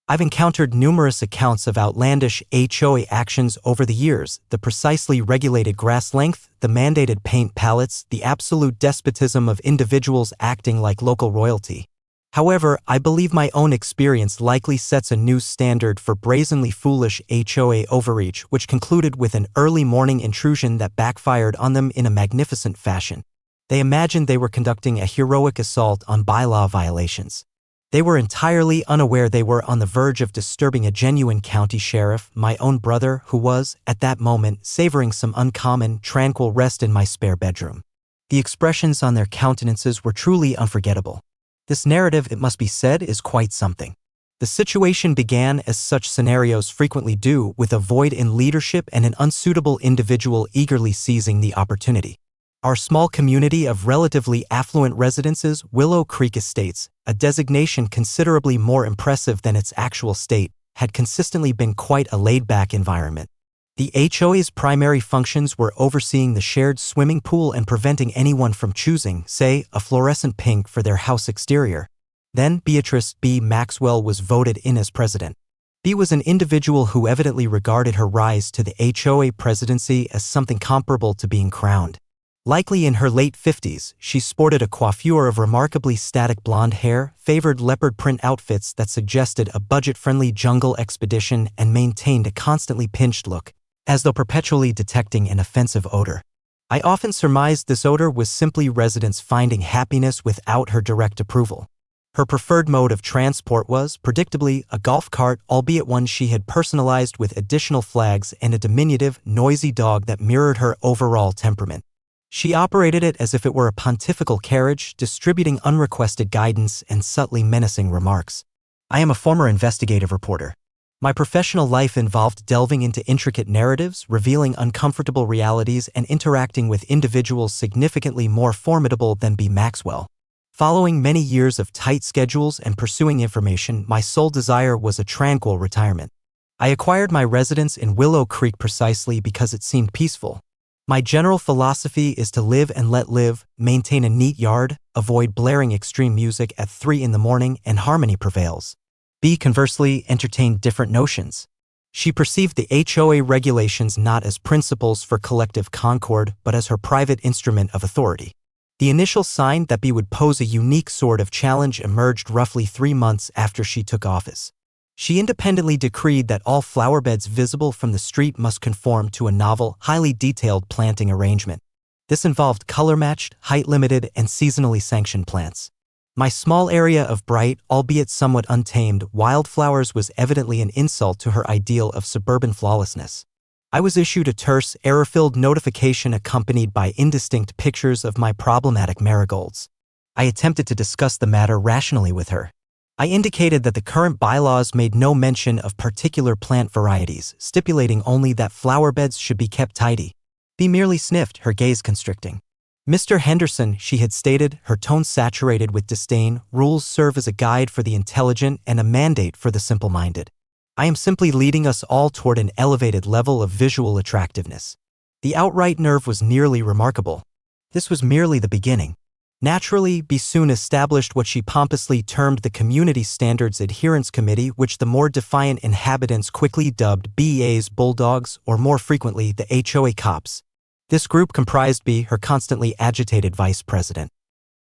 I've encountered numerous accounts of outlandish HOA actions over the years: the precisely regulated grass length, the mandated paint palettes, the absolute despotism of individuals acting like local royalty. However, I believe my own experience likely sets a new standard for brazenly foolish HOA overreach, which concluded with an early morning intrusion that backfired on them in a magnificent fashion. They imagined they were conducting a heroic assault on bylaw violations. They were entirely unaware they were on the verge of disturbing a genuine county sheriff, my own brother, who was, at that moment, savoring some uncommon, tranquil rest in my spare bedroom. The expressions on their countenances were truly unforgettable. This narrative, it must be said, is quite something. The situation began, as such scenarios frequently do, with a void in leadership and an unsuitable individual eagerly seizing the opportunity. Our small community of relatively affluent residences, Willow Creek Estates, a designation considerably more impressive than its actual state, had consistently been quite a laid-back environment. The HOA's primary functions were overseeing the shared swimming pool and preventing anyone from choosing, say, a fluorescent pink for their house exterior. Then Beatrice B. Maxwell was voted in as president. B was an individual who evidently regarded her rise to the HOA presidency as something comparable to being crowned. Likely in her late 50s, she sported a coiffure of remarkably static blonde hair, favored leopard print outfits that suggested a budget-friendly jungle expedition, and maintained a constantly pinched look, as though perpetually detecting an offensive odor. I often surmised this odor was simply residents finding happiness without her direct approval. Her preferred mode of transport was, predictably, a golf cart, albeit one she had personalized with additional flags and a diminutive, noisy dog that mirrored her overall temperament. She operated it as if it were a pontifical carriage, distributing unrequested guidance and subtly menacing remarks. I am a former investigative reporter. My professional life involved delving into intricate narratives, revealing uncomfortable realities, and interacting with individuals significantly more formidable than B. Maxwell. Following many years of tight schedules and pursuing information, my sole desire was a tranquil retirement. I acquired my residence in Willow Creek precisely because it seemed peaceful. My general philosophy is to live and let live, maintain a neat yard, avoid blaring extreme music at 3 in the morning, and harmony prevails. B, conversely, entertained different notions. She perceived the HOA regulations not as principles for collective concord, but as her private instrument of authority. The initial sign that B would pose a unique sort of challenge emerged roughly 3 months after she took office. She independently decreed that all flowerbeds visible from the street must conform to a novel, highly detailed planting arrangement. This involved color-matched, height-limited, and seasonally sanctioned plants. My small area of bright, albeit somewhat untamed, wildflowers was evidently an insult to her ideal of suburban flawlessness. I was issued a terse, error-filled notification accompanied by indistinct pictures of my problematic marigolds. I attempted to discuss the matter rationally with her. I indicated that the current bylaws made no mention of particular plant varieties, stipulating only that flower beds should be kept tidy. B merely sniffed, her gaze constricting. Mr. Henderson, she had stated, her tone saturated with disdain, rules serve as a guide for the intelligent and a mandate for the simple-minded. I am simply leading us all toward an elevated level of visual attractiveness. The outright nerve was nearly remarkable. This was merely the beginning. Naturally, B soon established what she pompously termed the Community Standards Adherence Committee, which the more defiant inhabitants quickly dubbed BA's Bulldogs, or more frequently, the HOA Cops. This group comprised B, her constantly agitated vice president,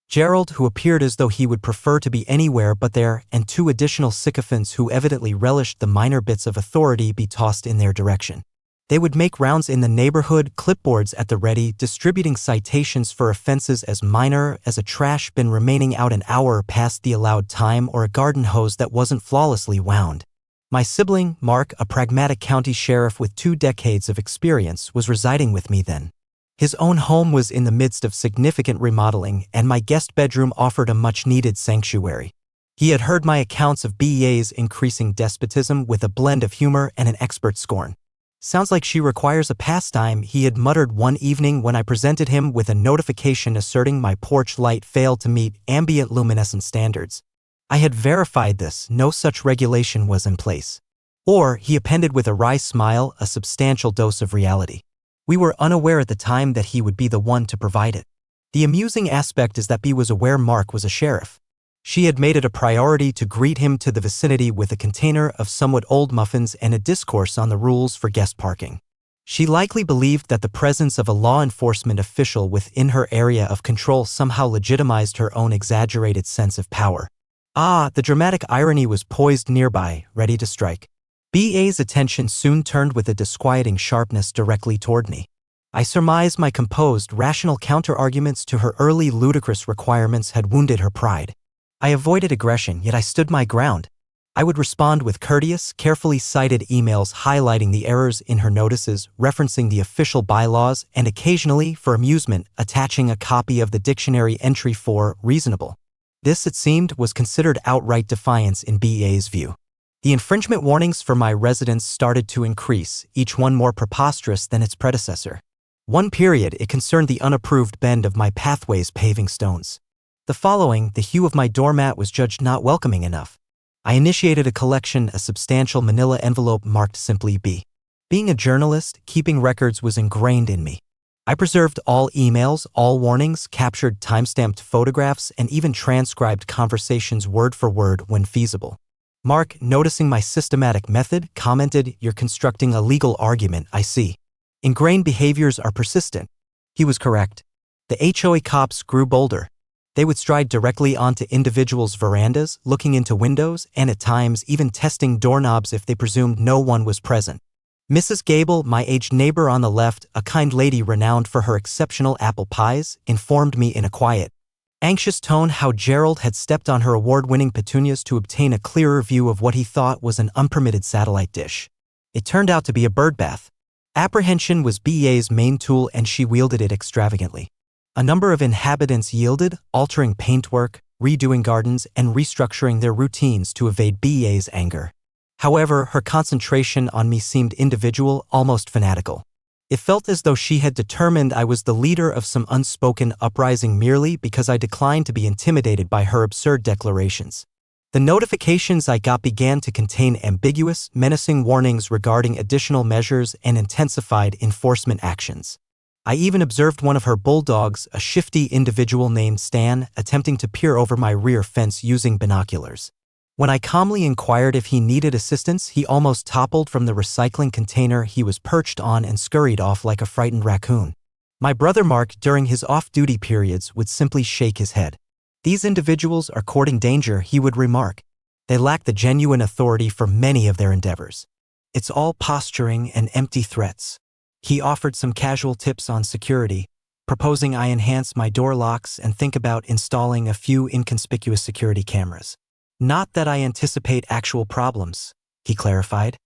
Gerald, who appeared as though he would prefer to be anywhere but there, and 2 additional sycophants who evidently relished the minor bits of authority B tossed in their direction. They would make rounds in the neighborhood, clipboards at the ready, distributing citations for offenses as minor as a trash bin remaining out an hour past the allowed time or a garden hose that wasn't flawlessly wound. My sibling, Mark, a pragmatic county sheriff with 2 decades of experience, was residing with me then. His own home was in the midst of significant remodeling, and my guest bedroom offered a much-needed sanctuary. He had heard my accounts of BEA's increasing despotism with a blend of humor and an expert scorn. "Sounds like she requires a pastime," he had muttered one evening when I presented him with a notification asserting my porch light failed to meet ambient luminescence standards. I had verified this, no such regulation was in place. Or, he appended with a wry smile, a substantial dose of reality. We were unaware at the time that he would be the one to provide it. The amusing aspect is that B was aware Mark was a sheriff. She had made it a priority to greet him to the vicinity with a container of somewhat old muffins and a discourse on the rules for guest parking. She likely believed that the presence of a law enforcement official within her area of control somehow legitimized her own exaggerated sense of power. The dramatic irony was poised nearby, ready to strike. BA's attention soon turned with a disquieting sharpness directly toward me. I surmised my composed, rational counter-arguments to her early ludicrous requirements had wounded her pride. I avoided aggression, yet I stood my ground. I would respond with courteous, carefully cited emails highlighting the errors in her notices, referencing the official bylaws, and occasionally, for amusement, attaching a copy of the dictionary entry for reasonable. This, it seemed, was considered outright defiance in BA's view. The infringement warnings for my residents started to increase, each one more preposterous than its predecessor. One period, it concerned the unapproved bend of my pathway's paving stones. The following, the hue of my doormat was judged not welcoming enough. I initiated a substantial manila envelope marked simply B. Being a journalist, keeping records was ingrained in me. I preserved all emails, all warnings, captured timestamped photographs, and even transcribed conversations word for word when feasible. Mark, noticing my systematic method, commented, "You're constructing a legal argument, I see. Ingrained behaviors are persistent." He was correct. The HOA cops grew bolder. They would stride directly onto individuals' verandas, looking into windows, and at times even testing doorknobs if they presumed no one was present. Mrs. Gable, my aged neighbor on the left, a kind lady renowned for her exceptional apple pies, informed me in a quiet, anxious tone how Gerald had stepped on her award-winning petunias to obtain a clearer view of what he thought was an unpermitted satellite dish. It turned out to be a birdbath. Apprehension was BA's main tool, and she wielded it extravagantly. A number of inhabitants yielded, altering paintwork, redoing gardens, and restructuring their routines to evade BA's anger. However, her concentration on me seemed individual, almost fanatical. It felt as though she had determined I was the leader of some unspoken uprising merely because I declined to be intimidated by her absurd declarations. The notifications I got began to contain ambiguous, menacing warnings regarding additional measures and intensified enforcement actions. I even observed one of her bulldogs, a shifty individual named Stan, attempting to peer over my rear fence using binoculars. When I calmly inquired if he needed assistance, he almost toppled from the recycling container he was perched on and scurried off like a frightened raccoon. My brother Mark, during his off-duty periods, would simply shake his head. "These individuals are courting danger," he would remark. "They lack the genuine authority for many of their endeavors. It's all posturing and empty threats." He offered some casual tips on security, proposing I enhance my door locks and think about installing a few inconspicuous security cameras. "Not that I anticipate actual problems," he clarified,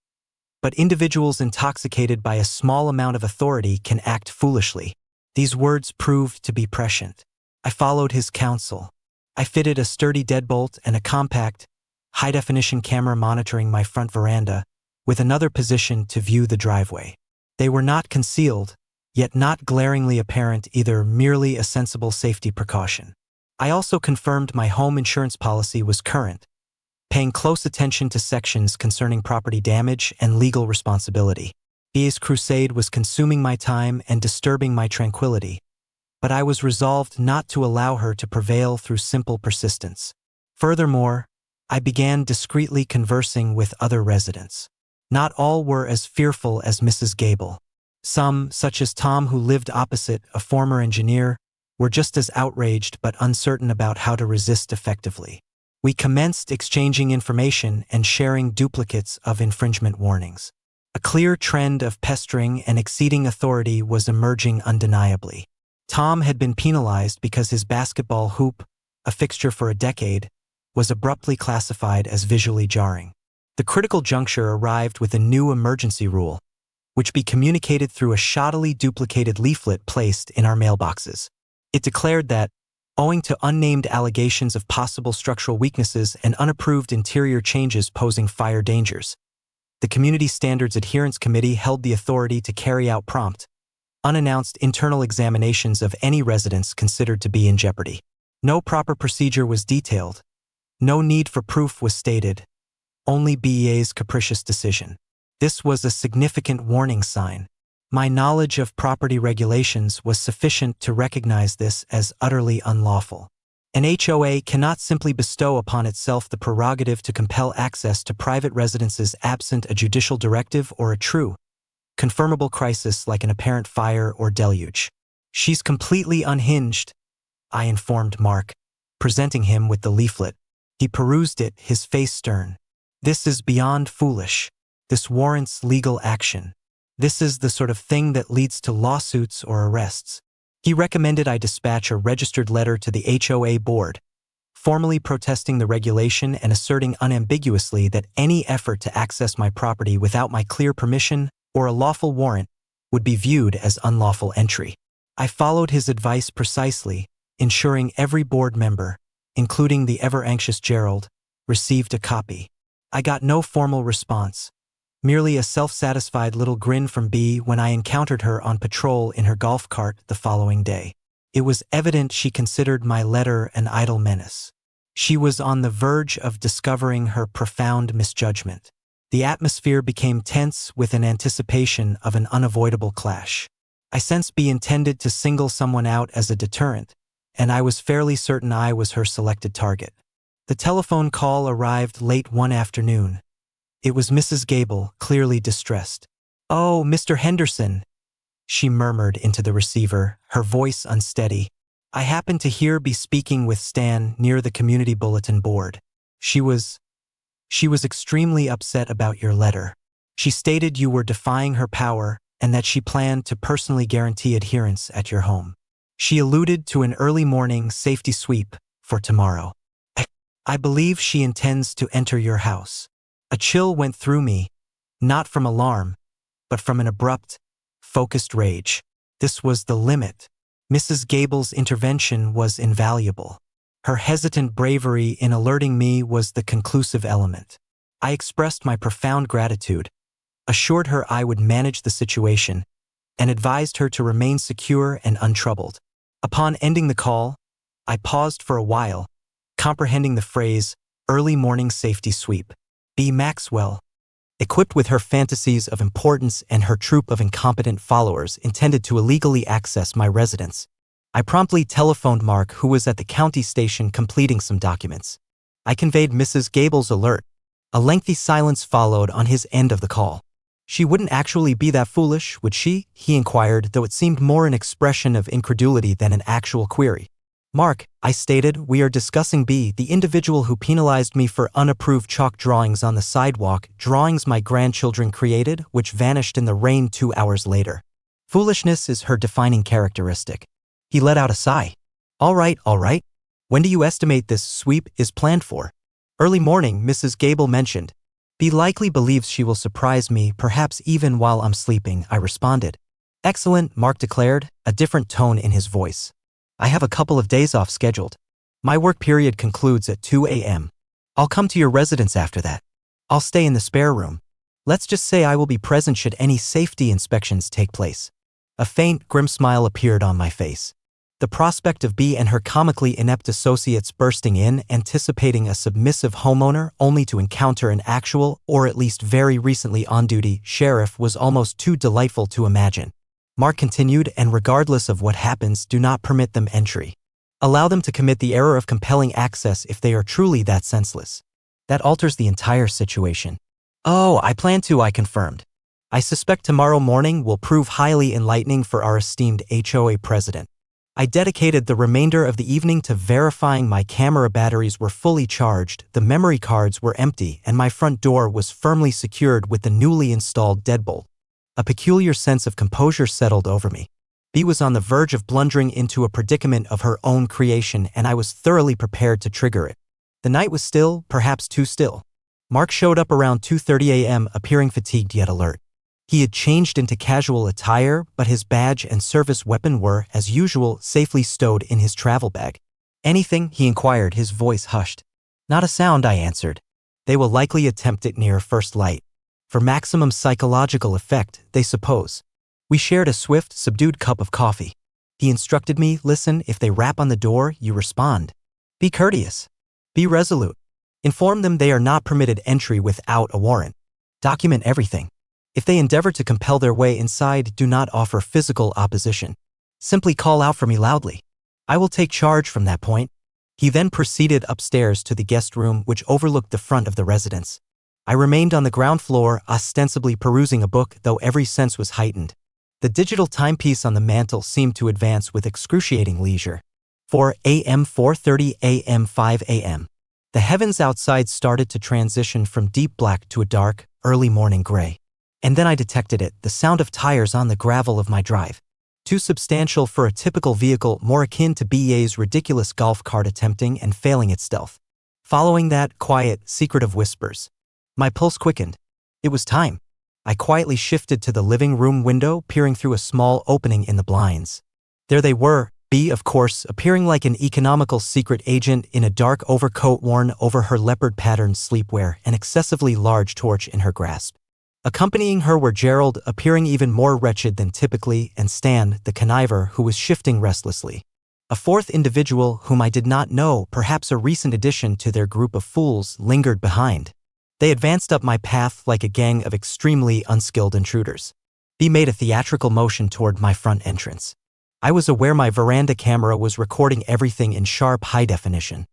"but individuals intoxicated by a small amount of authority can act foolishly." These words proved to be prescient. I followed his counsel. I fitted a sturdy deadbolt and a compact, high-definition camera monitoring my front veranda, with another position to view the driveway. They were not concealed, yet not glaringly apparent either, merely a sensible safety precaution. I also confirmed my home insurance policy was current, paying close attention to sections concerning property damage and legal responsibility. BA's crusade was consuming my time and disturbing my tranquility, but I was resolved not to allow her to prevail through simple persistence. Furthermore, I began discreetly conversing with other residents. Not all were as fearful as Mrs. Gable. Some, such as Tom, who lived opposite, a former engineer, were just as outraged but uncertain about how to resist effectively. We commenced exchanging information and sharing duplicates of infringement warnings. A clear trend of pestering and exceeding authority was emerging undeniably. Tom had been penalized because his basketball hoop, a fixture for a decade, was abruptly classified as visually jarring. The critical juncture arrived with a new emergency rule, which be communicated through a shoddily duplicated leaflet placed in our mailboxes. It declared that, owing to unnamed allegations of possible structural weaknesses and unapproved interior changes posing fire dangers, the Community Standards Adherence Committee held the authority to carry out prompt, unannounced internal examinations of any residents considered to be in jeopardy. No proper procedure was detailed. No need for proof was stated. Only BEA's capricious decision. This was a significant warning sign. My knowledge of property regulations was sufficient to recognize this as utterly unlawful. An HOA cannot simply bestow upon itself the prerogative to compel access to private residences absent a judicial directive or a true, confirmable crisis like an apparent fire or deluge. She's completely unhinged, I informed Mark, presenting him with the leaflet. He perused it, his face stern. This is beyond foolish. This warrants legal action. This is the sort of thing that leads to lawsuits or arrests. He recommended I dispatch a registered letter to the HOA board, formally protesting the regulation and asserting unambiguously that any effort to access my property without my clear permission or a lawful warrant would be viewed as unlawful entry. I followed his advice precisely, ensuring every board member, including the ever-anxious Gerald, received a copy. I got no formal response, merely a self-satisfied little grin from B when I encountered her on patrol in her golf cart the following day. It was evident she considered my letter an idle menace. She was on the verge of discovering her profound misjudgment. The atmosphere became tense with an anticipation of an unavoidable clash. I sensed B intended to single someone out as a deterrent, and I was fairly certain I was her selected target. The telephone call arrived late one afternoon. It was Mrs. Gable, clearly distressed. "Oh, Mr. Henderson," she murmured into the receiver, her voice unsteady. "I happened to hear B speaking with Stan near the community bulletin board. She was extremely upset about your letter. She stated you were defying her power and that she planned to personally guarantee adherence at your home. She alluded to an early morning safety sweep for tomorrow. I believe she intends to enter your house." A chill went through me, not from alarm, but from an abrupt, focused rage. This was the limit. Mrs. Gable's intervention was invaluable. Her hesitant bravery in alerting me was the conclusive element. I expressed my profound gratitude, assured her I would manage the situation, and advised her to remain secure and untroubled. Upon ending the call, I paused for a while, comprehending the phrase, "early morning safety sweep." B. Maxwell, equipped with her fantasies of importance and her troop of incompetent followers, intended to illegally access my residence. I promptly telephoned Mark, who was at the county station completing some documents. I conveyed Mrs. Gable's alert. A lengthy silence followed on his end of the call. "She wouldn't actually be that foolish, would she?" he inquired, though it seemed more an expression of incredulity than an actual query. "Mark," I stated, "we are discussing B, the individual who penalized me for unapproved chalk drawings on the sidewalk, drawings my grandchildren created, which vanished in the rain 2 hours later. Foolishness is her defining characteristic." He let out a sigh. All right. When do you estimate this sweep is planned for?" "Early morning," Mrs. Gable mentioned. "B likely believes she will surprise me, perhaps even while I'm sleeping," I responded. "Excellent," Mark declared, a different tone in his voice. "I have a couple of days off scheduled. My work period concludes at 2 a.m. I'll come to your residence after that. I'll stay in the spare room. Let's just say I will be present should any safety inspections take place." A faint, grim smile appeared on my face. The prospect of B and her comically inept associates bursting in, anticipating a submissive homeowner only to encounter an actual, or at least very recently on-duty, sheriff was almost too delightful to imagine. Mark continued, "And regardless of what happens, do not permit them entry. Allow them to commit the error of compelling access if they are truly that senseless. That alters the entire situation." "Oh, I plan to," I confirmed. "I suspect tomorrow morning will prove highly enlightening for our esteemed HOA president." I dedicated the remainder of the evening to verifying my camera batteries were fully charged, the memory cards were empty, and my front door was firmly secured with the newly installed deadbolt. A peculiar sense of composure settled over me. B was on the verge of blundering into a predicament of her own creation, and I was thoroughly prepared to trigger it. The night was still, perhaps too still. Mark showed up around 2:30 a.m., appearing fatigued yet alert. He had changed into casual attire, but his badge and service weapon were, as usual, safely stowed in his travel bag. "Anything?" he inquired, his voice hushed. "Not a sound," I answered. "They will likely attempt it near first light. For maximum psychological effect, they suppose." We shared a swift, subdued cup of coffee. He instructed me, "Listen, if they rap on the door, you respond. Be courteous. Be resolute. Inform them they are not permitted entry without a warrant. Document everything. If they endeavor to compel their way inside, do not offer physical opposition. Simply call out for me loudly. I will take charge from that point." He then proceeded upstairs to the guest room which overlooked the front of the residence. I remained on the ground floor, ostensibly perusing a book, though every sense was heightened. The digital timepiece on the mantel seemed to advance with excruciating leisure. 4 a.m., 4:30 a.m., 5 a.m. The heavens outside started to transition from deep black to a dark, early morning gray. And then I detected it, the sound of tires on the gravel of my drive. Too substantial for a typical vehicle, more akin to BA's ridiculous golf cart attempting and failing its stealth. Following that, quiet, secretive whispers. My pulse quickened. It was time. I quietly shifted to the living room window, peering through a small opening in the blinds. There they were, B, of course, appearing like an economical secret agent in a dark overcoat worn over her leopard-patterned sleepwear, an excessively large torch in her grasp. Accompanying her were Gerald, appearing even more wretched than typically, and Stan, the conniver, who was shifting restlessly. A fourth individual, whom I did not know, perhaps a recent addition to their group of fools, lingered behind. They advanced up my path like a gang of extremely unskilled intruders. B made a theatrical motion toward my front entrance. I was aware my veranda camera was recording everything in sharp high definition.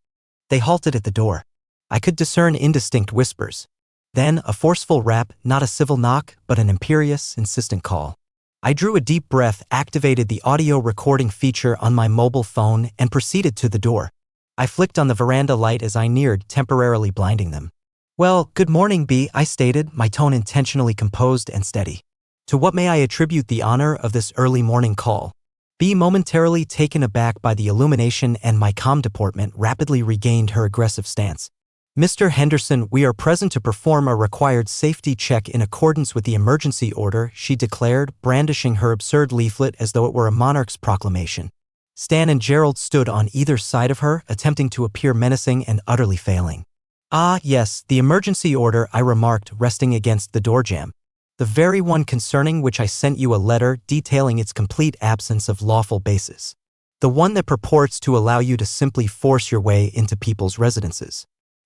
They halted at the door. I could discern indistinct whispers. Then a forceful rap, not a civil knock, but an imperious, insistent call. I drew a deep breath, activated the audio recording feature on my mobile phone, and proceeded to the door. I flicked on the veranda light as I neared, temporarily blinding them. "Well, good morning, B," I stated, my tone intentionally composed and steady. "To what may I attribute the honor of this early morning call?" B, momentarily taken aback by the illumination and my calm deportment, rapidly regained her aggressive stance. "Mr. Henderson, we are present to perform a required safety check in accordance with the emergency order," she declared, brandishing her absurd leaflet as though it were a monarch's proclamation. Stan and Gerald stood on either side of her, attempting to appear menacing and utterly failing. "Ah, yes, the emergency order," I remarked, resting against the door jamb. "The very one concerning which I sent you a letter detailing its complete absence of lawful basis. The one that purports to allow you to simply force your way into people's residences."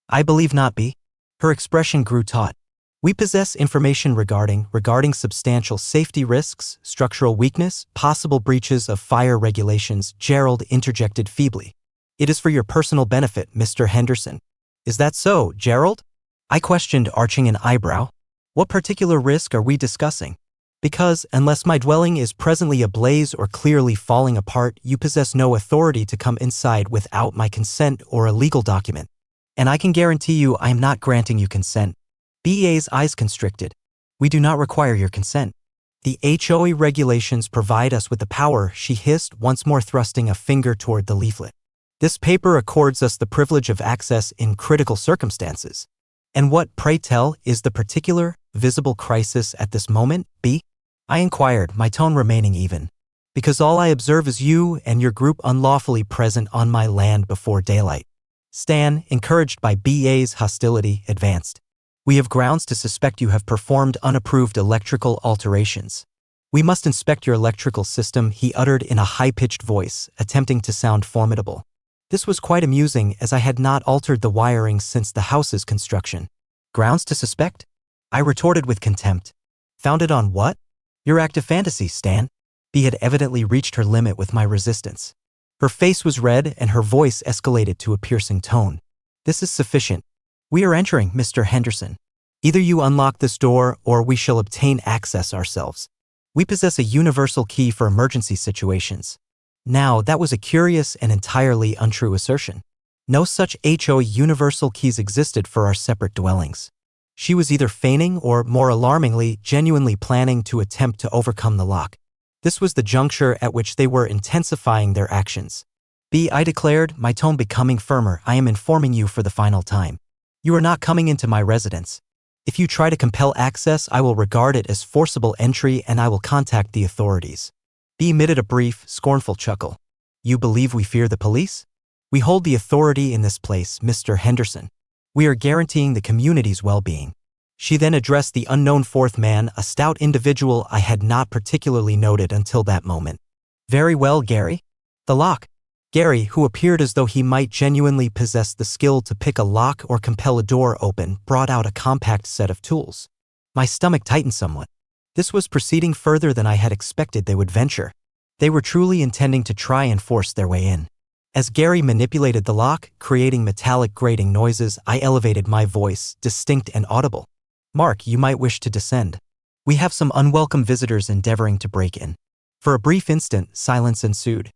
"I believe not, B." Her expression grew taut. "We possess information regarding substantial safety risks, structural weakness, possible breaches of fire regulations," Gerald interjected feebly. "It is for your personal benefit, Mr. Henderson." "Is that so, Gerald?" I questioned, arching an eyebrow. "What particular risk are we discussing? Because, unless my dwelling is presently ablaze or clearly falling apart, you possess no authority to come inside without my consent or a legal document. And I can guarantee you I am not granting you consent." BA's eyes constricted. "We do not require your consent. The HOA regulations provide us with the power," she hissed, once more thrusting a finger toward the leaflet. "This paper accords us the privilege of access in critical circumstances." "And what, pray tell, is the particular, visible crisis at this moment, B?" I inquired, my tone remaining even. "Because all I observe is you and your group unlawfully present on my land before daylight." Stan, encouraged by BA's hostility, advanced. "We have grounds to suspect you have performed unapproved electrical alterations." "We must inspect your electrical system," he uttered in a high-pitched voice, attempting to sound formidable. This was quite amusing, as I had not altered the wiring since the house's construction. "Grounds to suspect?" I retorted with contempt. "Founded on what?" "Your active fantasy, Stan." B had evidently reached her limit with my resistance. Her face was red and her voice escalated to a piercing tone. "This is sufficient. We are entering, Mr. Henderson. Either you unlock this door or we shall obtain access ourselves. We possess a universal key for emergency situations." Now, that was a curious and entirely untrue assertion. No such HOA universal keys existed for our separate dwellings. She was either feigning or, more alarmingly, genuinely planning to attempt to overcome the lock. This was the juncture at which they were intensifying their actions. "B," I declared, my tone becoming firmer, "I am informing you for the final time. You are not coming into my residence. If you try to compel access, I will regard it as forcible entry and I will contact the authorities." B emitted a brief, scornful chuckle. "You believe we fear the police? We hold the authority in this place, Mr. Henderson. We are guaranteeing the community's well-being." She then addressed the unknown fourth man, a stout individual I had not particularly noted until that moment. "Very well, Gary." "The lock." Gary, who appeared as though he might genuinely possess the skill to pick a lock or compel a door open, brought out a compact set of tools. My stomach tightened somewhat. This was proceeding further than I had expected they would venture. They were truly intending to try and force their way in. As Gary manipulated the lock, creating metallic grating noises, I elevated my voice, distinct and audible. "Mark, you might wish to descend. We have some unwelcome visitors endeavoring to break in." For a brief instant, silence ensued.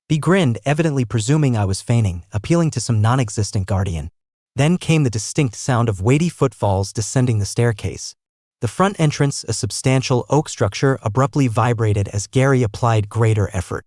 B grinned, evidently presuming I was feigning, appealing to some non-existent guardian. Then came the distinct sound of weighty footfalls descending the staircase. The front entrance, a substantial oak structure, abruptly vibrated as Gary applied greater effort.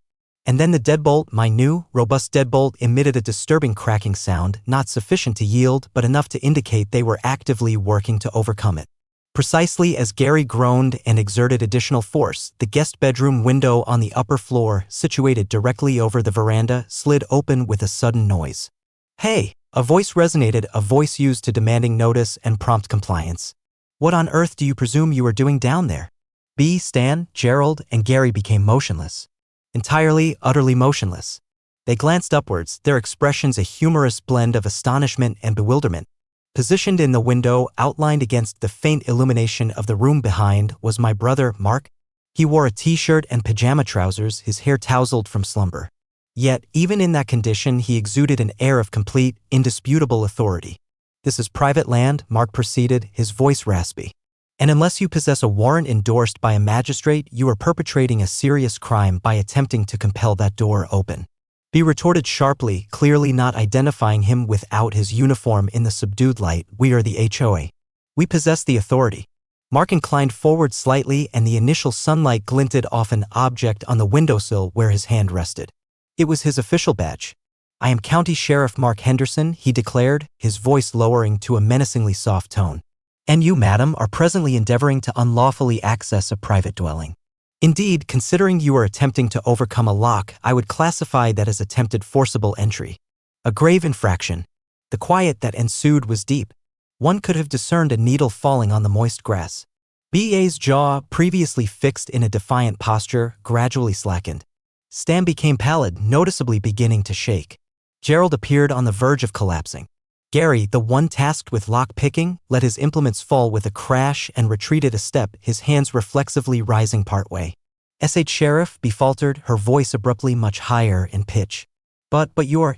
And then the deadbolt, my new, robust deadbolt, emitted a disturbing cracking sound, not sufficient to yield, but enough to indicate they were actively working to overcome it. Precisely as Gary groaned and exerted additional force, the guest bedroom window on the upper floor, situated directly over the veranda, slid open with a sudden noise. "Hey!" A voice resonated, a voice used to demanding notice and prompt compliance. "What on earth do you presume you are doing down there?" B, Stan, Gerald, and Gary became motionless. Entirely, utterly motionless. They glanced upwards, their expressions a humorous blend of astonishment and bewilderment. Positioned in the window, outlined against the faint illumination of the room behind, was my brother, Mark. He wore a t-shirt and pajama trousers, his hair tousled from slumber. Yet, even in that condition, he exuded an air of complete, indisputable authority. "This is private land," Mark proceeded, his voice raspy. "And unless you possess a warrant endorsed by a magistrate, you are perpetrating a serious crime by attempting to compel that door open." B retorted sharply, clearly not identifying him without his uniform in the subdued light. "We are the HOA. We possess the authority." Mark inclined forward slightly and the initial sunlight glinted off an object on the windowsill where his hand rested. It was his official badge. "I am County Sheriff Mark Henderson," he declared, his voice lowering to a menacingly soft tone. "And you, madam, are presently endeavoring to unlawfully access a private dwelling. Indeed, considering you are attempting to overcome a lock, I would classify that as attempted forcible entry. A grave infraction." The quiet that ensued was deep. One could have discerned a needle falling on the moist grass. B.A.'s jaw, previously fixed in a defiant posture, gradually slackened. Stan became pallid, noticeably beginning to shake. Gerald appeared on the verge of collapsing. Gary, the one tasked with lock-picking, let his implements fall with a crash and retreated a step, his hands reflexively rising partway. "S.H. Sheriff," B faltered, her voice abruptly much higher in pitch. But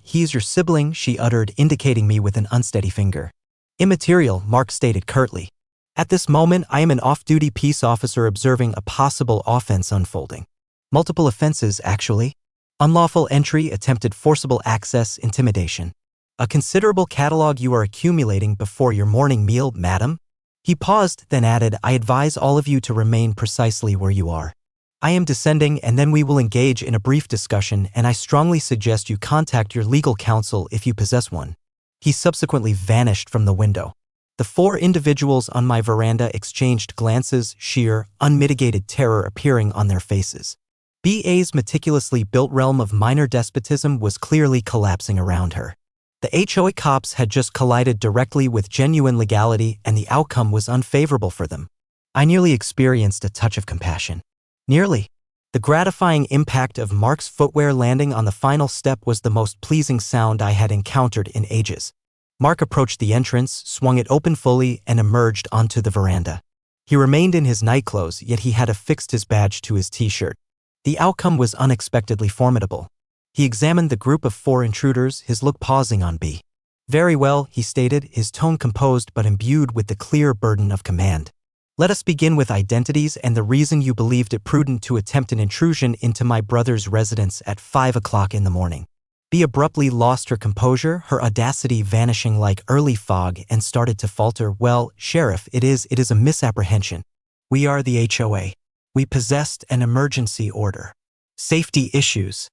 he's your sibling," she uttered, indicating me with an unsteady finger. "Immaterial," Mark stated curtly. "At this moment, I am an off-duty peace officer observing a possible offense unfolding. Multiple offenses, actually. Unlawful entry, attempted forcible access, intimidation. A considerable catalog you are accumulating before your morning meal, madam." He paused, then added, "I advise all of you to remain precisely where you are. I am descending and then we will engage in a brief discussion, and I strongly suggest you contact your legal counsel if you possess one." He subsequently vanished from the window. The four individuals on my veranda exchanged glances, sheer, unmitigated terror appearing on their faces. B.A.'s meticulously built realm of minor despotism was clearly collapsing around her. The HOA Cops had just collided directly with genuine legality, and the outcome was unfavorable for them. I nearly experienced a touch of compassion. Nearly. The gratifying impact of Mark's footwear landing on the final step was the most pleasing sound I had encountered in ages. Mark approached the entrance, swung it open fully, and emerged onto the veranda. He remained in his nightclothes, yet he had affixed his badge to his t-shirt. The outcome was unexpectedly formidable. He examined the group of four intruders, his look pausing on B. "Very well," he stated, his tone composed but imbued with the clear burden of command. "Let us begin with identities and the reason you believed it prudent to attempt an intrusion into my brother's residence at 5 o'clock in the morning." B abruptly lost her composure, her audacity vanishing like early fog, and started to falter. "Well, Sheriff, it is a misapprehension. We are the HOA. We possessed an emergency order. Safety issues."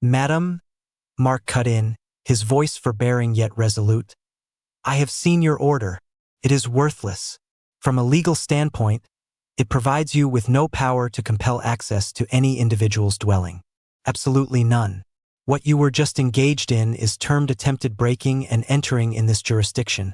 "Madam," Mark cut in, his voice forbearing yet resolute. "I have seen your order. It is worthless. From a legal standpoint, it provides you with no power to compel access to any individual's dwelling. Absolutely none. What you were just engaged in is termed attempted breaking and entering in this jurisdiction,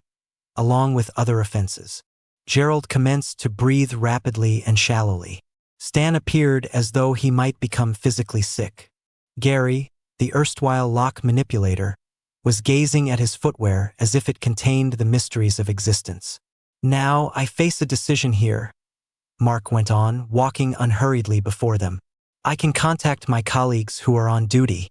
along with other offenses." Gerald commenced to breathe rapidly and shallowly. Stan appeared as though he might become physically sick. Gary, the erstwhile lock manipulator, was gazing at his footwear as if it contained the mysteries of existence. "Now I face a decision here," Mark went on, walking unhurriedly before them. "I can contact my colleagues who are on duty,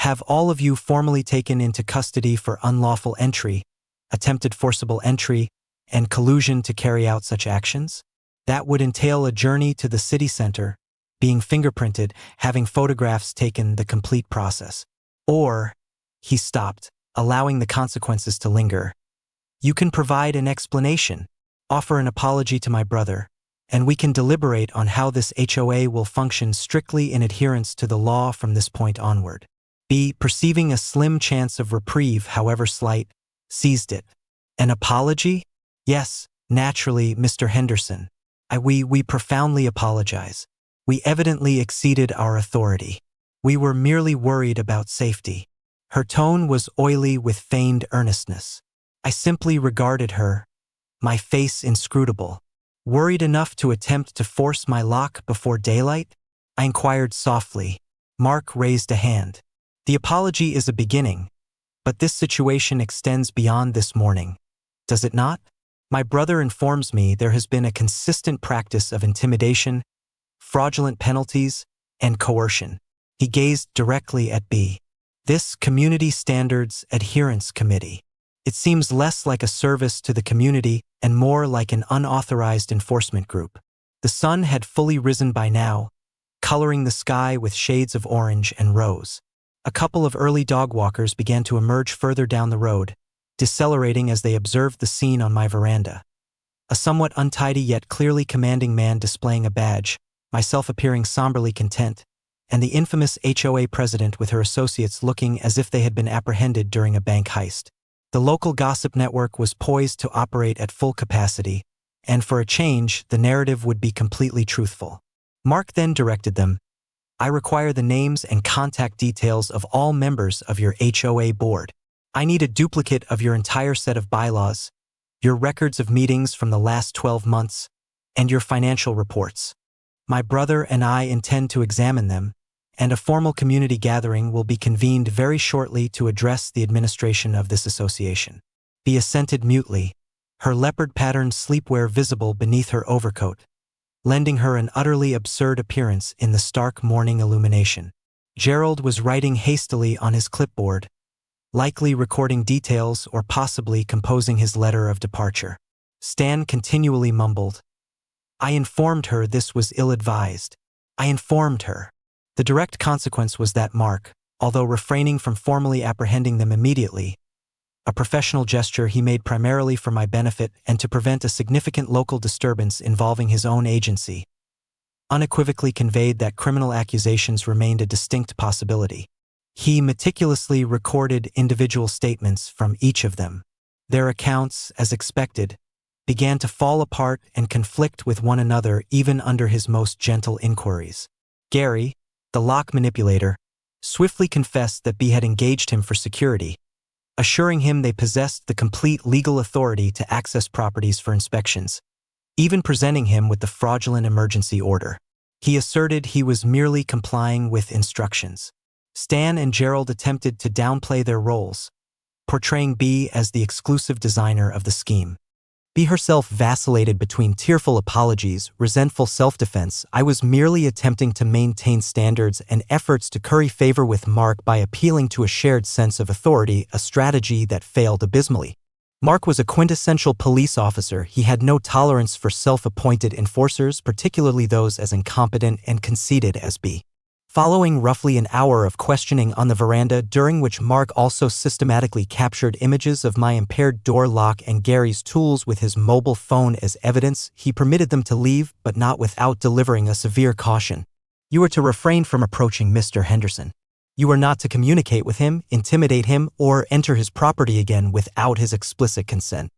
Have all of you formally taken into custody for unlawful entry, attempted forcible entry, and collusion to carry out such actions? That would entail a journey to the city center, being fingerprinted, having photographs taken, the complete process. Or, he stopped, allowing the consequences to linger. You can provide an explanation, offer an apology to my brother, and we can deliberate on how this HOA will function strictly in adherence to the law from this point onward. B. Perceiving a slim chance of reprieve, however slight, seized it. An apology? Yes, naturally, Mr. Henderson. We profoundly apologize. We evidently exceeded our authority. We were merely worried about safety. Her tone was oily with feigned earnestness. I simply regarded her, my face inscrutable. Worried enough to attempt to force my lock before daylight? I inquired softly. Mark raised a hand. The apology is a beginning, but this situation extends beyond this morning. Does it not? My brother informs me there has been a consistent practice of intimidation, fraudulent penalties, and coercion. He gazed directly at B. This Community Standards Adherence Committee. It seems less like a service to the community and more like an unauthorized enforcement group. The sun had fully risen by now, coloring the sky with shades of orange and rose. A couple of early dog walkers began to emerge further down the road, decelerating as they observed the scene on my veranda. A somewhat untidy yet clearly commanding man displaying a badge, myself appearing somberly content, and the infamous HOA president with her associates looking as if they had been apprehended during a bank heist. The local gossip network was poised to operate at full capacity, and for a change, the narrative would be completely truthful. Mark then directed them, I require the names and contact details of all members of your HOA board. I need a duplicate of your entire set of bylaws, your records of meetings from the last 12 months, and your financial reports. My brother and I intend to examine them, and a formal community gathering will be convened very shortly to address the administration of this association. Bea assented mutely, her leopard-patterned sleepwear visible beneath her overcoat, lending her an utterly absurd appearance in the stark morning illumination. Gerald was writing hastily on his clipboard, likely recording details or possibly composing his letter of departure. Stan continually mumbled, I informed her this was ill-advised. I informed her. The direct consequence was that Mark, although refraining from formally apprehending them immediately, a professional gesture he made primarily for my benefit and to prevent a significant local disturbance involving his own agency, unequivocally conveyed that criminal accusations remained a distinct possibility. He meticulously recorded individual statements from each of them. Their accounts, as expected, began to fall apart and conflict with one another even under his most gentle inquiries. Gary, the lock manipulator, swiftly confessed that Bea had engaged him for security, assuring him they possessed the complete legal authority to access properties for inspections, even presenting him with the fraudulent emergency order. He asserted he was merely complying with instructions. Stan and Gerald attempted to downplay their roles, portraying Bea as the exclusive designer of the scheme. Bea herself vacillated between tearful apologies, resentful self-defense. I was merely attempting to maintain standards and efforts to curry favor with Mark by appealing to a shared sense of authority, a strategy that failed abysmally. Mark was a quintessential police officer. He had no tolerance for self-appointed enforcers, particularly those as incompetent and conceited as Bea. Following roughly an hour of questioning on the veranda, during which Mark also systematically captured images of my impaired door lock and Gary's tools with his mobile phone as evidence, he permitted them to leave, but not without delivering a severe caution. You are to refrain from approaching Mr. Henderson. You are not to communicate with him, intimidate him, or enter his property again without his explicit consent.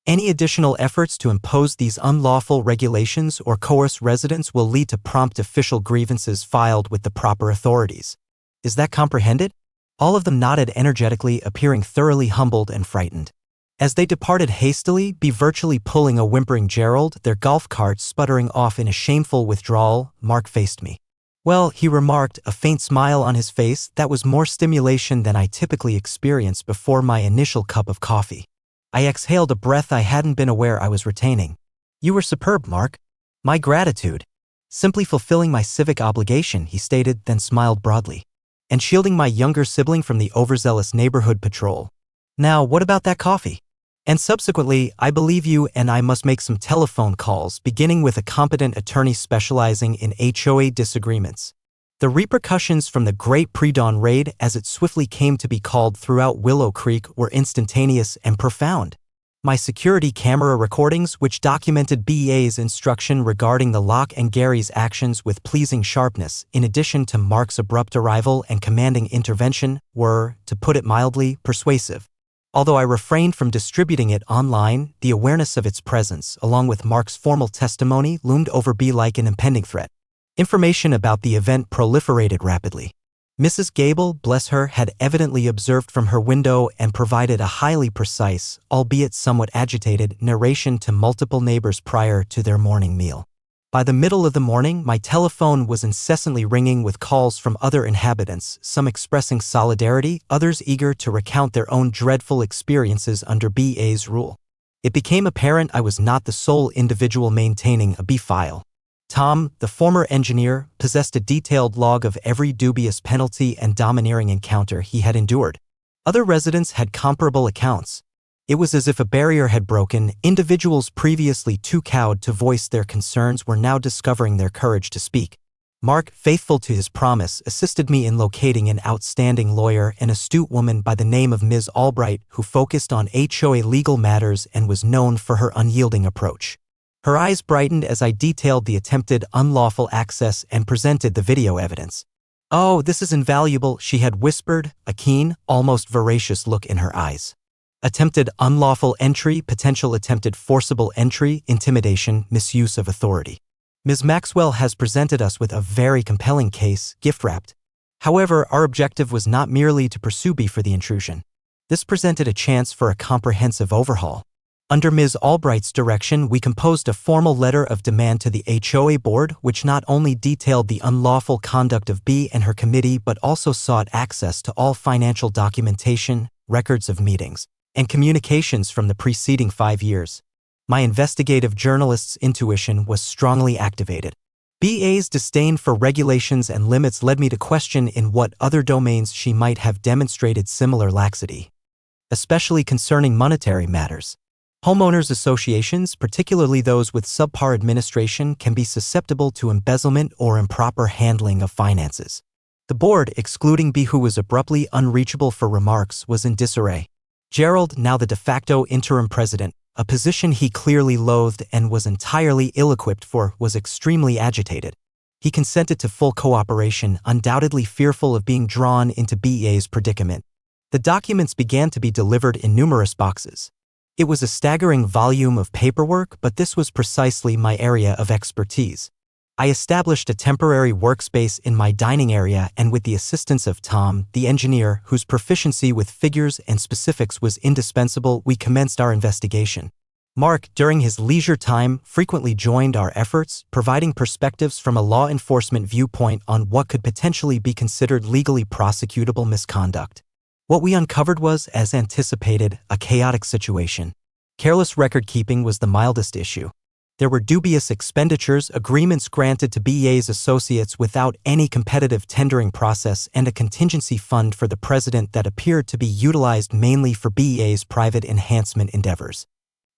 Any additional efforts to impose these unlawful regulations or coerce residents will lead to prompt official grievances filed with the proper authorities. Is that comprehended? All of them nodded energetically, appearing thoroughly humbled and frightened. As they departed hastily, Bea virtually pulling a whimpering Gerald, their golf cart sputtering off in a shameful withdrawal, Mark faced me. Well, he remarked, a faint smile on his face, that was more stimulation than I typically experience before my initial cup of coffee. I exhaled a breath I hadn't been aware I was retaining. You were superb, Mark. My gratitude. Simply fulfilling my civic obligation, he stated, then smiled broadly. and shielding my younger sibling from the overzealous neighborhood patrol. Now, what about that coffee? And subsequently, I believe you and I must make some telephone calls, beginning with a competent attorney specializing in HOA disagreements. The repercussions from the Great Pre-Dawn Raid, as it swiftly came to be called throughout Willow Creek, were instantaneous and profound. My security camera recordings, which documented BEA's instruction regarding the Locke and Gary's actions with pleasing sharpness, in addition to Mark's abrupt arrival and commanding intervention, were, to put it mildly, persuasive. Although I refrained from distributing it online, the awareness of its presence, along with Mark's formal testimony, loomed over B like an impending threat. Information about the event proliferated rapidly. Mrs. Gable, bless her, had evidently observed from her window and provided a highly precise, albeit somewhat agitated, narration to multiple neighbors prior to their morning meal. By the middle of the morning, my telephone was incessantly ringing with calls from other inhabitants, some expressing solidarity, others eager to recount their own dreadful experiences under BA's rule. It became apparent I was not the sole individual maintaining a B file. Tom, the former engineer, possessed a detailed log of every dubious penalty and domineering encounter he had endured. Other residents had comparable accounts. It was as if a barrier had broken. Individuals previously too cowed to voice their concerns were now discovering their courage to speak. Mark, faithful to his promise, assisted me in locating an outstanding lawyer, an astute woman by the name of Ms. Albright, who focused on HOA legal matters and was known for her unyielding approach. Her eyes brightened as I detailed the attempted unlawful access and presented the video evidence. "Oh, this is invaluable," she had whispered, a keen, almost voracious look in her eyes. Attempted unlawful entry, potential attempted forcible entry, intimidation, misuse of authority. Ms. Maxwell has presented us with a very compelling case, gift-wrapped. However, our objective was not merely to pursue B for the intrusion. This presented a chance for a comprehensive overhaul. Under Ms. Albright's direction, we composed a formal letter of demand to the HOA board, which not only detailed the unlawful conduct of B and her committee but also sought access to all financial documentation, records of meetings, and communications from the preceding 5 years. My investigative journalist's intuition was strongly activated. BA's disdain for regulations and limits led me to question in what other domains she might have demonstrated similar laxity, especially concerning monetary matters. Homeowners associations, particularly those with subpar administration, can be susceptible to embezzlement or improper handling of finances. The board, excluding B, who was abruptly unreachable for remarks, was in disarray. Gerald, now the de facto interim president, a position he clearly loathed and was entirely ill-equipped for, was extremely agitated. He consented to full cooperation, undoubtedly fearful of being drawn into BA's predicament. The documents began to be delivered in numerous boxes. It was a staggering volume of paperwork, but this was precisely my area of expertise. I established a temporary workspace in my dining area, and with the assistance of Tom, the engineer, whose proficiency with figures and specifics was indispensable, we commenced our investigation. Mark, during his leisure time, frequently joined our efforts, providing perspectives from a law enforcement viewpoint on what could potentially be considered legally prosecutable misconduct. What we uncovered was, as anticipated, a chaotic situation. Careless record-keeping was the mildest issue. There were dubious expenditures, agreements granted to BA's associates without any competitive tendering process, and a contingency fund for the president that appeared to be utilized mainly for BA's private enhancement endeavors.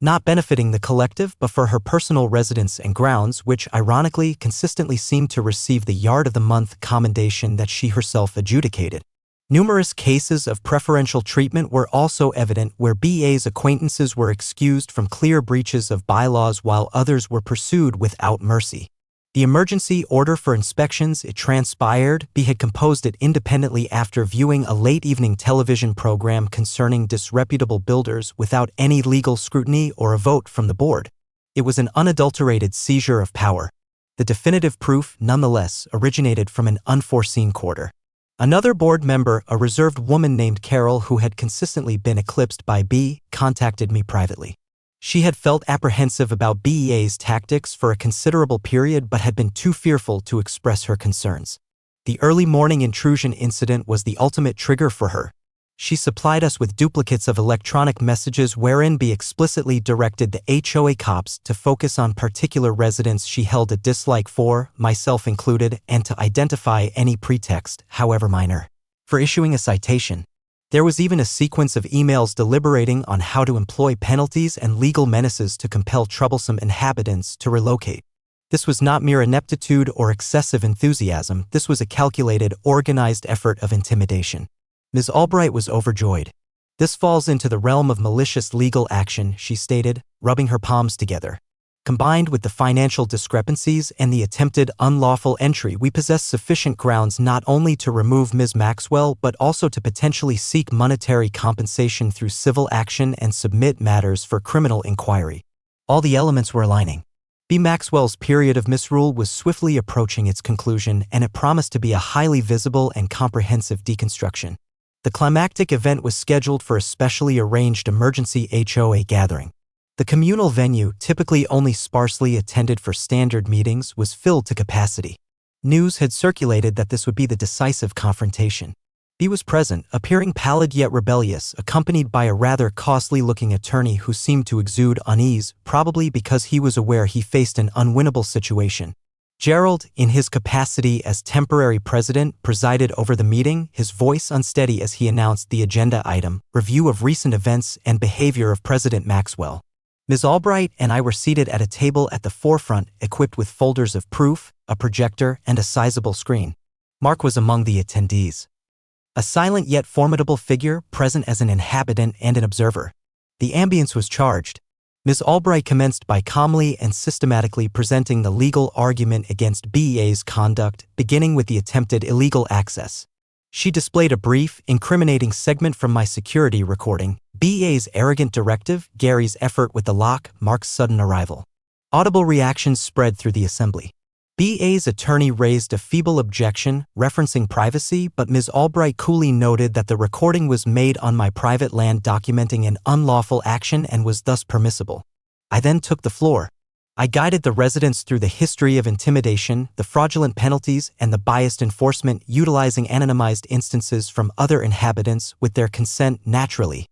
Not benefiting the collective, but for her personal residence and grounds, which, ironically, consistently seemed to receive the Yard of the Month commendation that she herself adjudicated. Numerous cases of preferential treatment were also evident, where BA's acquaintances were excused from clear breaches of bylaws while others were pursued without mercy. The emergency order for inspections, it transpired, B had composed it independently after viewing a late-evening television program concerning disreputable builders without any legal scrutiny or a vote from the board. It was an unadulterated seizure of power. The definitive proof, nonetheless, originated from an unforeseen quarter. Another board member, a reserved woman named Carol who had consistently been eclipsed by B, contacted me privately. She had felt apprehensive about BA's tactics for a considerable period but had been too fearful to express her concerns. The early morning intrusion incident was the ultimate trigger for her. She supplied us with duplicates of electronic messages wherein B explicitly directed the HOA Cops to focus on particular residents she held a dislike for, myself included, and to identify any pretext, however minor, for issuing a citation. There was even a sequence of emails deliberating on how to employ penalties and legal menaces to compel troublesome inhabitants to relocate. This was not mere ineptitude or excessive enthusiasm, this was a calculated, organized effort of intimidation. Ms. Albright was overjoyed. This falls into the realm of malicious legal action, she stated, rubbing her palms together. Combined with the financial discrepancies and the attempted unlawful entry, we possess sufficient grounds not only to remove Ms. Maxwell but also to potentially seek monetary compensation through civil action and submit matters for criminal inquiry. All the elements were aligning. B. Maxwell's period of misrule was swiftly approaching its conclusion, and it promised to be a highly visible and comprehensive deconstruction. The climactic event was scheduled for a specially arranged emergency HOA gathering. The communal venue, typically only sparsely attended for standard meetings, was filled to capacity. News had circulated that this would be the decisive confrontation. B was present, appearing pallid yet rebellious, accompanied by a rather costly-looking attorney who seemed to exude unease, probably because he was aware he faced an unwinnable situation. Gerald, in his capacity as temporary president, presided over the meeting, his voice unsteady as he announced the agenda item, review of recent events and behavior of President Maxwell. Ms. Albright and I were seated at a table at the forefront, equipped with folders of proof, a projector, and a sizable screen. Mark was among the attendees. A silent yet formidable figure, present as an inhabitant and an observer. The ambience was charged. Ms. Albright commenced by calmly and systematically presenting the legal argument against BEA's conduct, beginning with the attempted illegal access. She displayed a brief, incriminating segment from my security recording, BEA's arrogant directive, Gary's effort with the lock, Mark's sudden arrival. Audible reactions spread through the assembly. BEA's attorney raised a feeble objection, referencing privacy, but Ms. Albright coolly noted that the recording was made on my private land documenting an unlawful action and was thus permissible. I then took the floor. I guided the residents through the history of intimidation, the fraudulent penalties, and the biased enforcement, utilizing anonymized instances from other inhabitants with their consent naturally.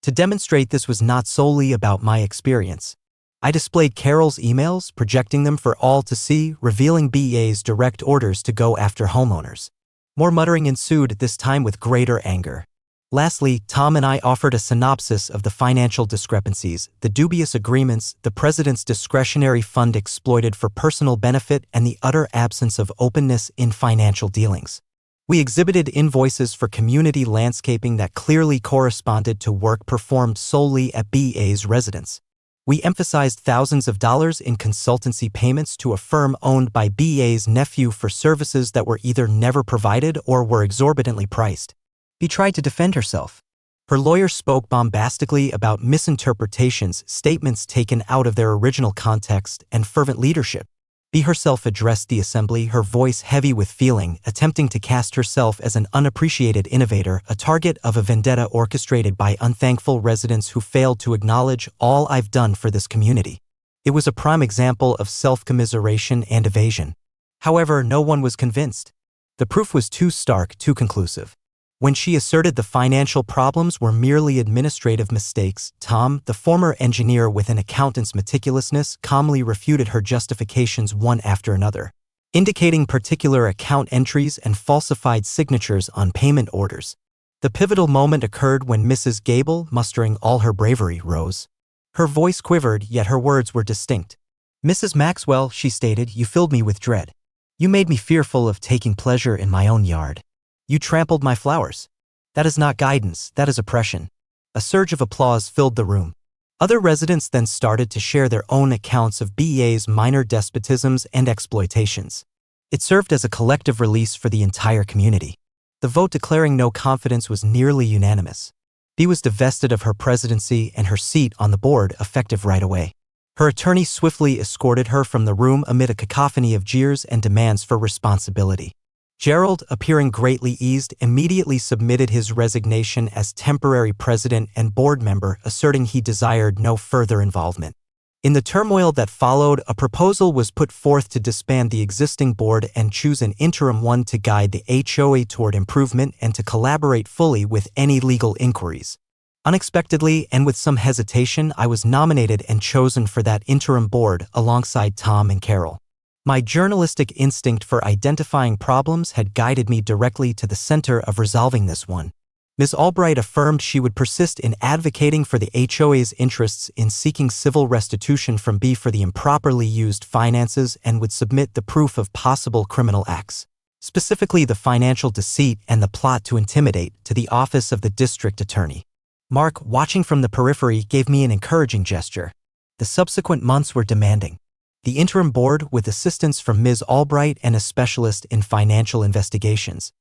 To demonstrate this was not solely about my experience. I displayed Carol's emails, projecting them for all to see, revealing BEA's direct orders to go after homeowners. More muttering ensued, this time with greater anger. Lastly, Tom and I offered a synopsis of the financial discrepancies, the dubious agreements, the president's discretionary fund exploited for personal benefit, and the utter absence of openness in financial dealings. We exhibited invoices for community landscaping that clearly corresponded to work performed solely at BEA's residence. We emphasized thousands of dollars in consultancy payments to a firm owned by BEA's nephew for services that were either never provided or were exorbitantly priced. B tried to defend herself. Her lawyer spoke bombastically about misinterpretations, statements taken out of their original context, and fervent leadership. B herself addressed the assembly, her voice heavy with feeling, attempting to cast herself as an unappreciated innovator, a target of a vendetta orchestrated by unthankful residents who failed to acknowledge all I've done for this community. It was a prime example of self-commiseration and evasion. However, no one was convinced. The proof was too stark, too conclusive. When she asserted the financial problems were merely administrative mistakes, Tom, the former engineer with an accountant's meticulousness, calmly refuted her justifications one after another, indicating particular account entries and falsified signatures on payment orders. The pivotal moment occurred when Mrs. Gable, mustering all her bravery, rose. Her voice quivered, yet her words were distinct. "Mrs. Maxwell," she stated, "you filled me with dread. You made me fearful of taking pleasure in my own yard. You trampled my flowers. That is not guidance, that is oppression." A surge of applause filled the room. Other residents then started to share their own accounts of BEA's minor despotisms and exploitations. It served as a collective release for the entire community. The vote declaring no confidence was nearly unanimous. B was divested of her presidency and her seat on the board, effective right away. Her attorney swiftly escorted her from the room amid a cacophony of jeers and demands for responsibility. Gerald, appearing greatly eased, immediately submitted his resignation as temporary president and board member, asserting he desired no further involvement. In the turmoil that followed, a proposal was put forth to disband the existing board and choose an interim one to guide the HOA toward improvement and to collaborate fully with any legal inquiries. Unexpectedly, and with some hesitation, I was nominated and chosen for that interim board alongside Tom and Carol. My journalistic instinct for identifying problems had guided me directly to the center of resolving this one. Ms. Albright affirmed she would persist in advocating for the HOA's interests in seeking civil restitution from B for the improperly used finances and would submit the proof of possible criminal acts, specifically the financial deceit and the plot to intimidate, to the office of the district attorney. Mark, watching from the periphery, gave me an encouraging gesture. The subsequent months were demanding. The interim board, with assistance from Ms. Albright and a specialist in financial investigations,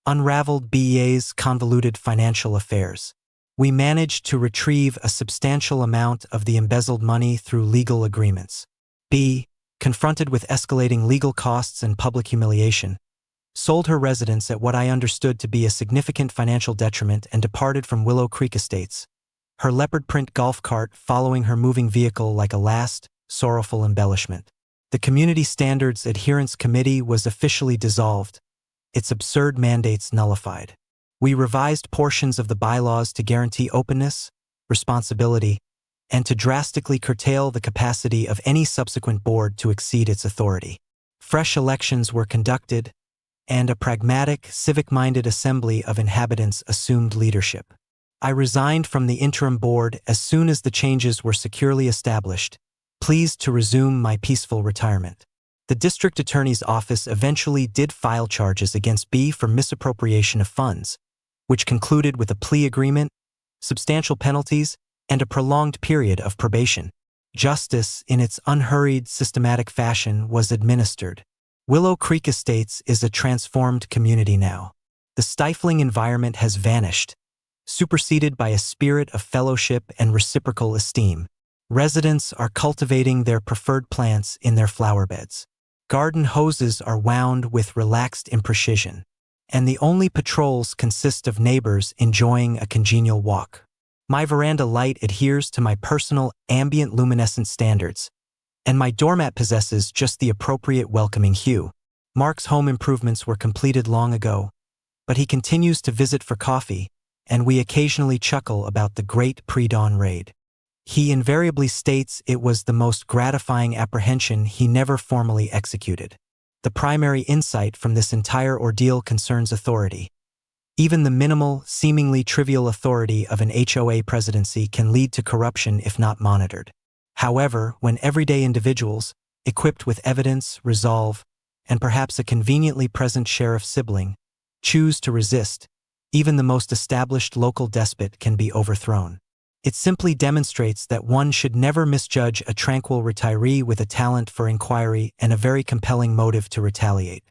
unraveled BEA's convoluted financial affairs. We managed to retrieve a substantial amount of the embezzled money through legal agreements. B, confronted with escalating legal costs and public humiliation, sold her residence at what I understood to be a significant financial detriment and departed from Willow Creek Estates, her leopard print golf cart following her moving vehicle like a last, sorrowful embellishment. The Community Standards Adherence Committee was officially dissolved, its absurd mandates nullified. We revised portions of the bylaws to guarantee openness, responsibility, and to drastically curtail the capacity of any subsequent board to exceed its authority. Fresh elections were conducted, and a pragmatic, civic-minded assembly of inhabitants assumed leadership. I resigned from the interim board as soon as the changes were securely established, pleased to resume my peaceful retirement. The district attorney's office eventually did file charges against B for misappropriation of funds, which concluded with a plea agreement, substantial penalties, and a prolonged period of probation. Justice, in its unhurried, systematic fashion, was administered. Willow Creek Estates is a transformed community now. The stifling environment has vanished, superseded by a spirit of fellowship and reciprocal esteem. Residents are cultivating their preferred plants in their flower beds. Garden hoses are wound with relaxed imprecision, and the only patrols consist of neighbors enjoying a congenial walk. My veranda light adheres to my personal ambient luminescent standards, and my doormat possesses just the appropriate welcoming hue. Mark's home improvements were completed long ago, but he continues to visit for coffee, and we occasionally chuckle about the great pre-dawn raid. He invariably states it was the most gratifying apprehension he never formally executed. The primary insight from this entire ordeal concerns authority. Even the minimal, seemingly trivial authority of an HOA presidency can lead to corruption if not monitored. However, when everyday individuals, equipped with evidence, resolve, and perhaps a conveniently present sheriff sibling, choose to resist, even the most established local despot can be overthrown. It simply demonstrates that one should never misjudge a tranquil retiree with a talent for inquiry and a very compelling motive to retaliate.